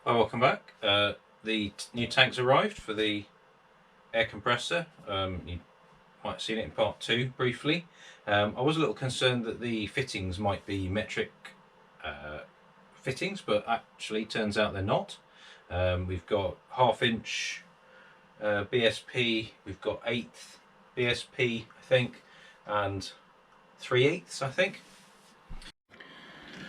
Hi, welcome back. The new tank's arrived for the air compressor. You might have seen it in part 2 briefly. I was a little concerned that the fittings might be metric fittings, but actually turns out they're not. We've got 1/2 inch BSP, we've got 1/8 BSP I think, and 3/8 I think.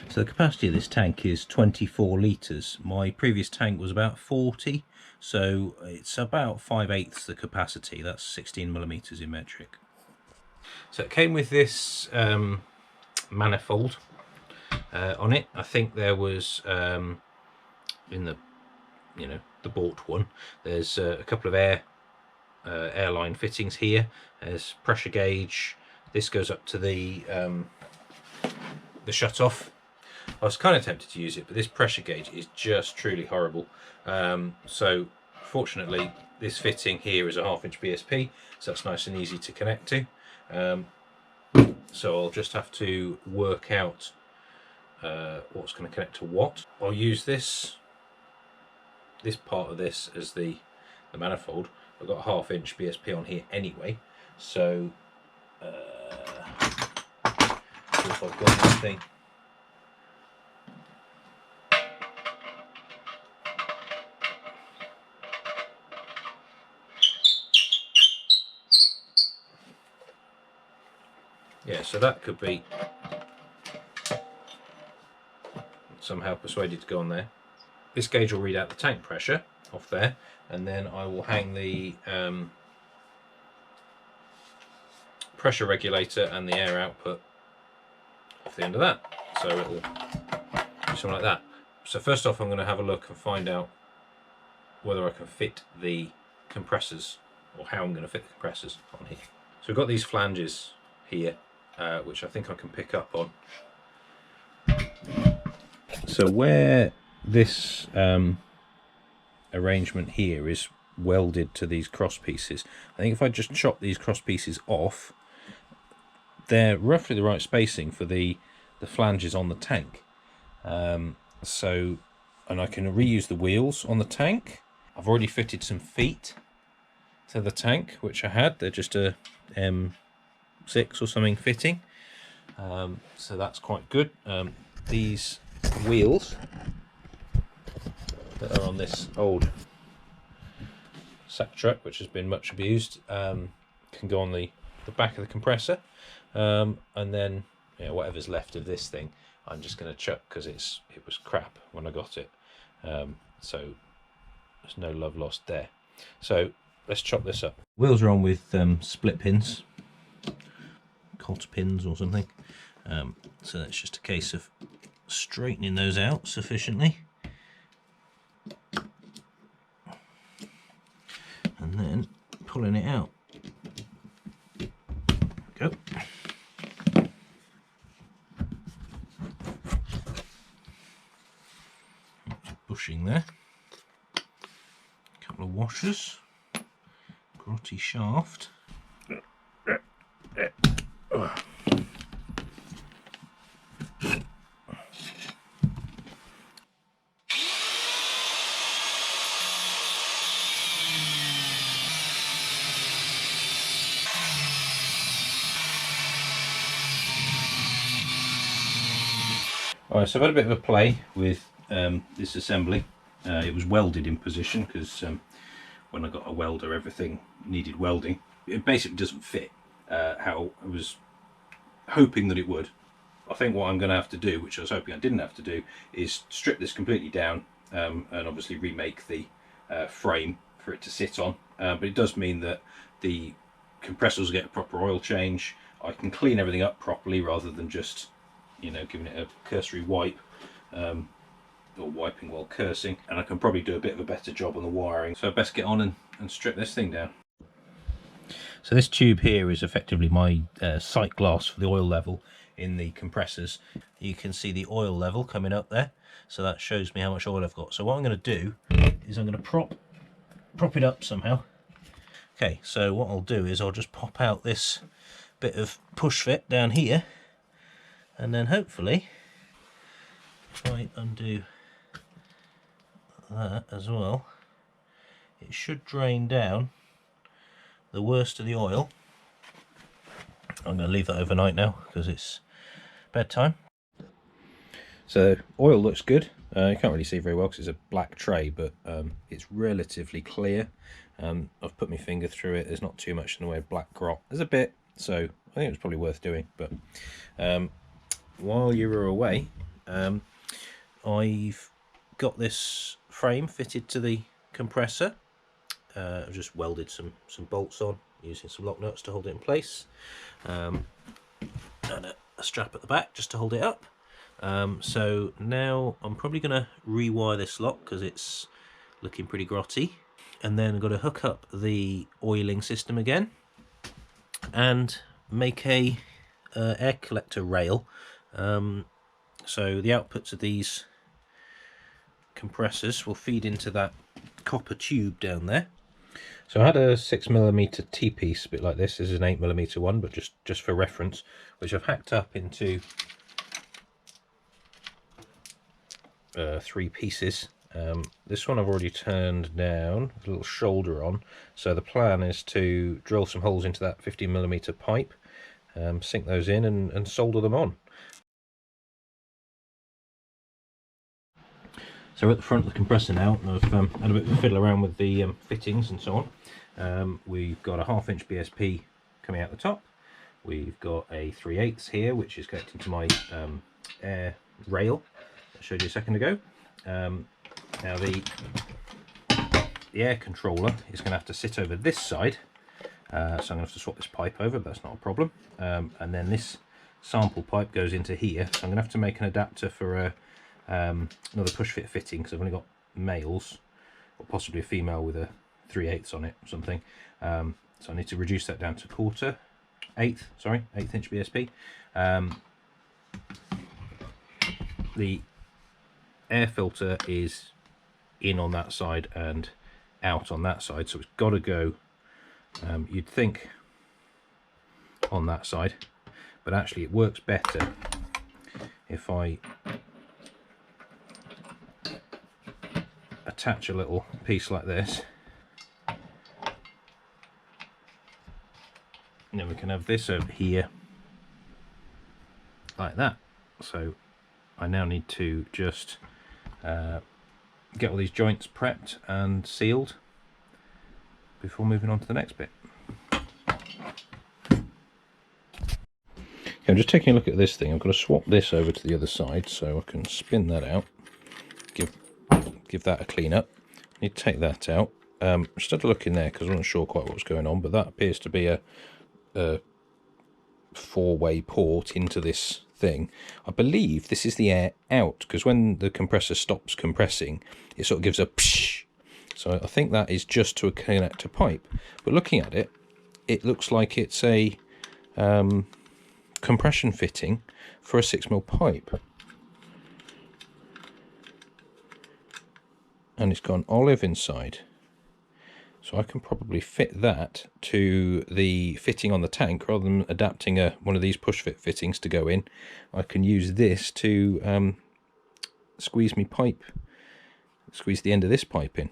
So the capacity of this tank is 24 litres. My previous tank was about 40, so it's about 5/8 the capacity. That's 16mm in metric. So it came with this manifold on it. I think there was in the the bought one. There's a couple of airline fittings here. There's pressure gauge. This goes up to the shut off. I was kind of tempted to use it, but this pressure gauge is just truly horrible. So fortunately this fitting here is a 1/2 inch BSP, so that's nice and easy to connect to. So I'll just have to work out what's going to connect to what. I'll use this part of this as the manifold. I've got a 1/2 inch BSP on here anyway, so if I've got anything. Yeah, so that could be somehow persuaded to go on there. This gauge will read out the tank pressure off there, and then I will hang the pressure regulator and the air output off the end of that. So it'll do something like that. So first off, I'm going to have a look and find out whether I can fit the compressors, or how I'm going to fit the compressors on here. So we've got these flanges here, which I think I can pick up on. So where this arrangement here is welded to these cross pieces, I think if I just chop these cross pieces off, they're roughly the right spacing for the flanges on the tank. And I can reuse the wheels on the tank. I've already fitted some feet to the tank, which I had. They're just a M6 or something fitting, so that's quite good. These wheels that are on this old sack truck, which has been much abused, can go on the back of the compressor, and then whatever's left of this thing I'm just going to chuck, because it was crap when I got it, so there's no love lost there. So let's chop this up. Wheels are on with split pins, cotter pins or something, so that's just a case of straightening those out sufficiently, and then pulling it out. Go. Bushing there. A couple of washers. Grotty shaft. Alright, so I've had a bit of a play with this assembly. It was welded in position because when I got a welder everything needed welding. It basically doesn't fit how I was hoping that it would. I think what I'm going to have to do, which I was hoping I didn't have to do, is strip this completely down and obviously remake the frame for it to sit on. But it does mean that the compressors get a proper oil change. I can clean everything up properly rather than just giving it a cursory wipe, or wiping while cursing, and I can probably do a bit of a better job on the wiring. So I best get on and strip this thing down. So this tube here is effectively my sight glass for the oil level in the compressors. You can see the oil level coming up there, so that shows me how much oil I've got. So what I'm going to do is I'm going to prop it up somehow. Okay, so what I'll do is I'll just pop out this bit of push fit down here, and then hopefully if I undo that as well, it should drain down the worst of the oil. I'm going to leave that overnight now because it's bedtime. So oil looks good. You can't really see very well because it's a black tray, but it's relatively clear. I've put my finger through it. There's not too much in the way of black grot. There's a bit, so I think it was probably worth doing. But while you were away, I've got this frame fitted to the compressor. I've just welded some bolts on using some lock nuts to hold it in place, and a strap at the back just to hold it up. So now I'm probably going to rewire this lock because it's looking pretty grotty, and then I've got to hook up the oiling system again and make a air collector rail. So the outputs of these compressors will feed into that copper tube down there. So I had a 6mm T-piece, a bit like this. This is an 8mm one, but just for reference, which I've hacked up into 3 pieces. This one I've already turned down with a little shoulder on, so the plan is to drill some holes into that 15mm pipe, sink those in and solder them on. So we're at the front of the compressor now. I've had a bit of a fiddle around with the fittings and so on. We've got a 1/2 inch BSP coming out the top. We've got a 3/8 here, which is connecting to my air rail I showed you a second ago. Now the air controller is going to have to sit over this side, so I'm going to have to swap this pipe over, but that's not a problem. And then this sample pipe goes into here, so I'm going to have to make an adapter for another push fit fitting because I've only got males, or possibly a female with a 3/8 on it or something. So I need to reduce that down to 1/8 inch BSP. The air filter is in on that side and out on that side, so it's got to go, you'd think, on that side, but actually it works better if I attach a little piece like this, and then we can have this over here like that. So I now need to just get all these joints prepped and sealed before moving on to the next bit. I'm just taking a look at this thing. I've got to swap this over to the other side so I can spin that out, give that a clean up. I need to take that out. Just had a look in there because I wasn't sure quite what was going on, but that appears to be a 4-way port into this thing. I believe this is the air out, because when the compressor stops compressing, it sort of gives a psh. So I think that is just to a connector pipe. But looking at it, it looks like it's a compression fitting for a 6mm pipe. And it's got an olive inside. So I can probably fit that to the fitting on the tank rather than adapting one of these push fit fittings to go in. I can use this to squeeze the end of this pipe in.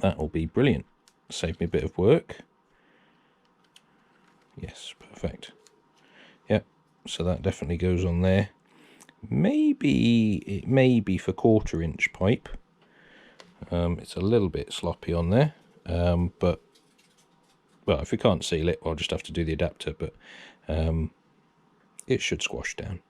That will be brilliant. Save me a bit of work. Yes, perfect. Yep, so that definitely goes on there. Maybe it may be for 1/4 inch pipe. It's a little bit sloppy on there, but well, if we can't seal it, I'll just have to do the adapter, but it should squash down.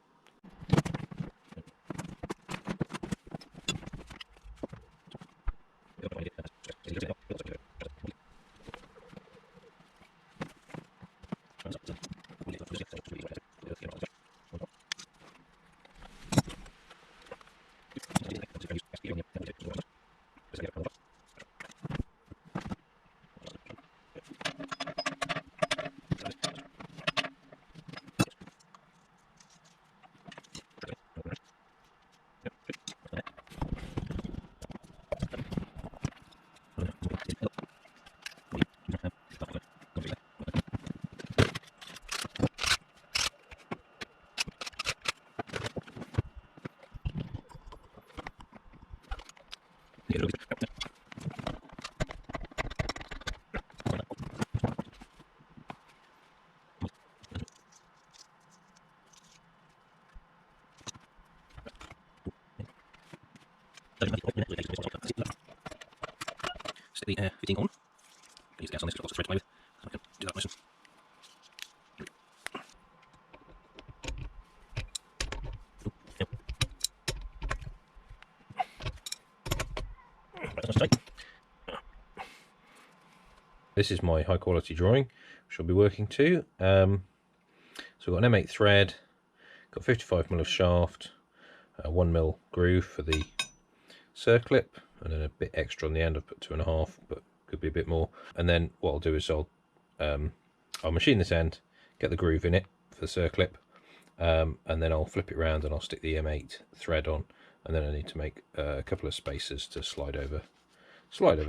Stick the fitting on. Use the gas on this, got lots of thread to play with, so I can do that nice and. This is my high quality drawing, which I'll be working to. So we've got an M8 thread, got 55mm of shaft, a 1mm groove for the circlip, and then a bit extra on the end. I've put 2.5, but could be a bit more. And then what I'll do is I'll machine this end, get the groove in it for the circlip, and then I'll flip it around and I'll stick the M8 thread on, and then I need to make a couple of spacers to slide over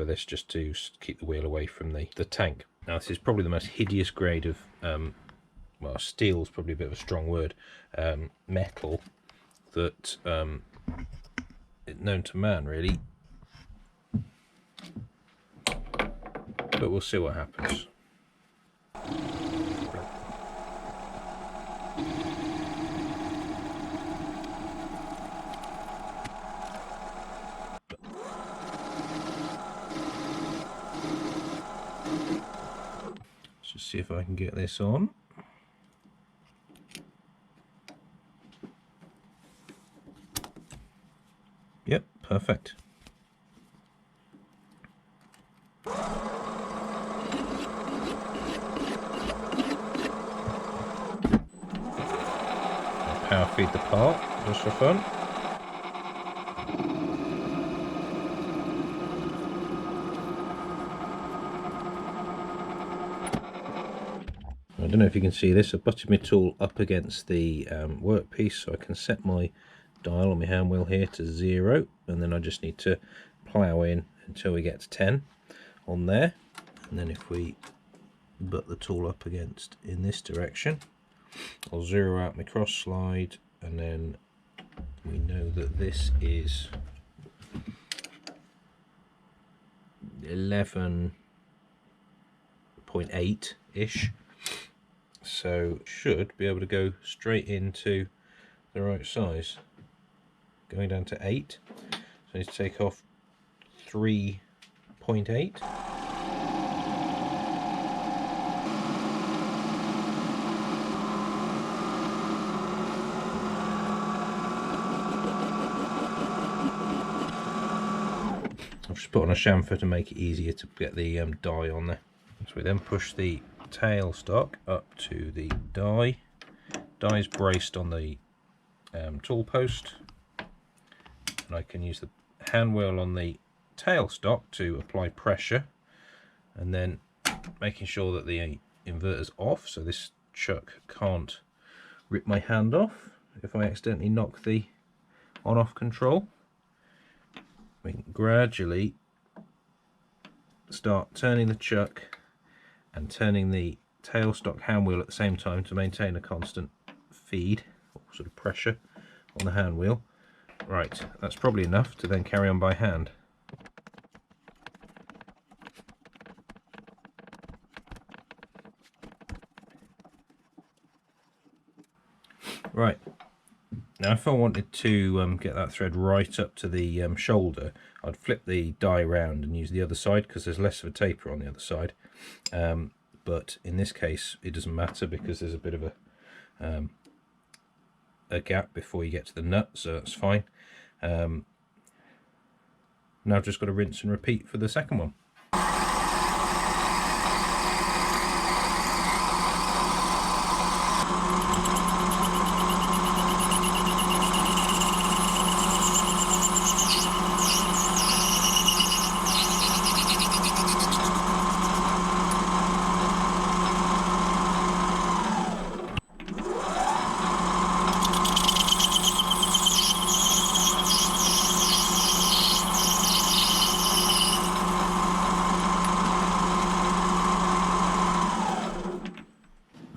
this, just to keep the wheel away from the tank. Now this is probably the most hideous grade of well, steel is probably a bit of a strong word, metal that known to man, really, but we'll see what happens. Let's just see if I can get this on. Yep, perfect. Power feed the part just for fun. I don't know if you can see this. I've butted my tool up against the workpiece so I can set my dial on my hand wheel here to 0, and then I just need to plough in until we get to 10 on there. And then if we butt the tool up against in this direction, I'll zero out my cross slide, and then we know that this is 11.8 ish, so should be able to go straight into the right size. Going down to 8, so I need to take off 3.8. I've just put on a chamfer to make it easier to get the die on there. So we then push the tailstock up to the die. Die is braced on the tool post, and I can use the hand wheel on the tailstock to apply pressure, and then making sure that the inverter's off so this chuck can't rip my hand off if I accidentally knock the on-off control. We can gradually start turning the chuck and turning the tailstock hand wheel at the same time to maintain a constant feed or sort of pressure on the hand wheel. Right, that's probably enough to then carry on by hand. Right, now if I wanted to get that thread right up to the shoulder, I'd flip the die round and use the other side because there's less of a taper on the other side. But in this case it doesn't matter because there's a bit of a gap before you get to the nut, so that's fine. Now I've just got to rinse and repeat for the second one.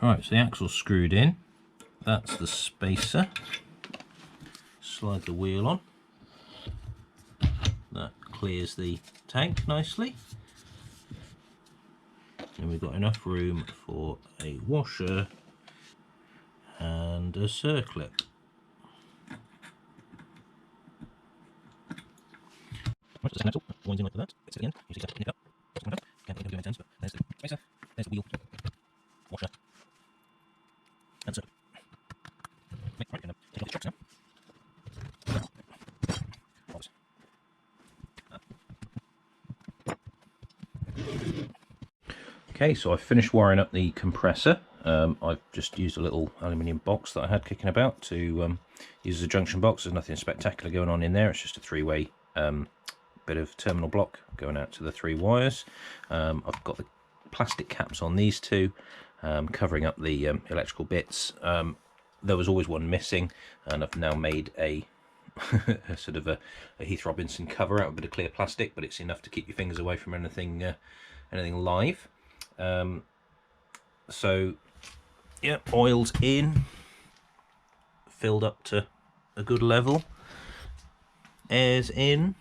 Alright, so the axle's screwed in. That's the spacer. Slide the wheel on. That clears the tank nicely. And we've got enough room for a washer and a circlip. Right, so the winds in like that. It's at the end. You just have to pick it up. Can't think of doing ends, but there's the spacer, there's the wheel, washer, and circlip. Right, we're going to take off the shocks now. Pause. Okay, so I've finished wiring up the compressor. I've just used a little aluminium box that I had kicking about to use as a junction box. There's nothing spectacular going on in there. It's just a three-way bit of terminal block going out to the 3 wires. I've got the plastic caps on these two, covering up the electrical bits. There was always one missing, and I've now made a a sort of a Heath Robinson cover out of a bit of clear plastic, but it's enough to keep your fingers away from anything anything live. So yeah, oil's in, filled up to a good level, air's in,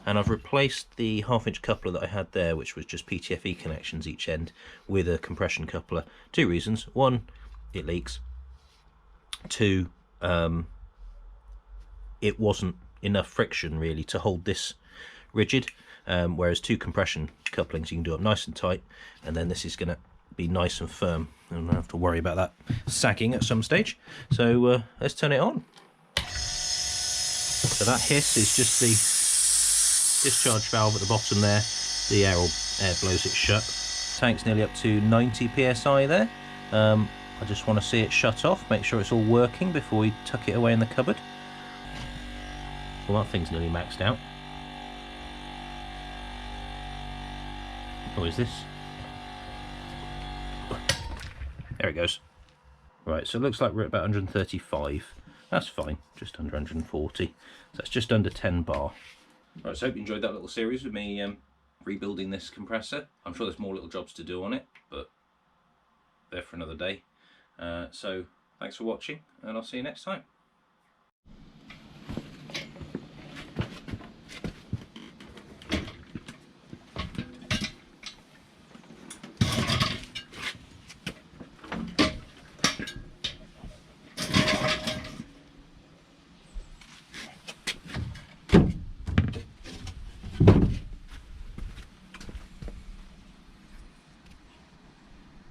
and I've replaced the 1/2-inch coupler that I had there, which was just PTFE connections each end, with a compression coupler. 2 reasons: 1, it leaks; 2, it wasn't enough friction really to hold this rigid, whereas 2 compression couplings you can do up nice and tight, and then this is going to be nice and firm and I don't have to worry about that sagging at some stage. So let's turn it on. So that hiss is just the discharge valve at the bottom there. The air blows it shut. Tank's nearly up to 90 psi there. I just want to see it shut off, make sure it's all working before we tuck it away in the cupboard. Well, that thing's nearly maxed out. What is this? There it goes. Right, so it looks like we're at about 135. That's fine, just under 140. So that's just under 10 bar. Right, so I hope you enjoyed that little series with me rebuilding this compressor. I'm sure there's more little jobs to do on it, but they're for another day. So thanks for watching, and I'll see you next time.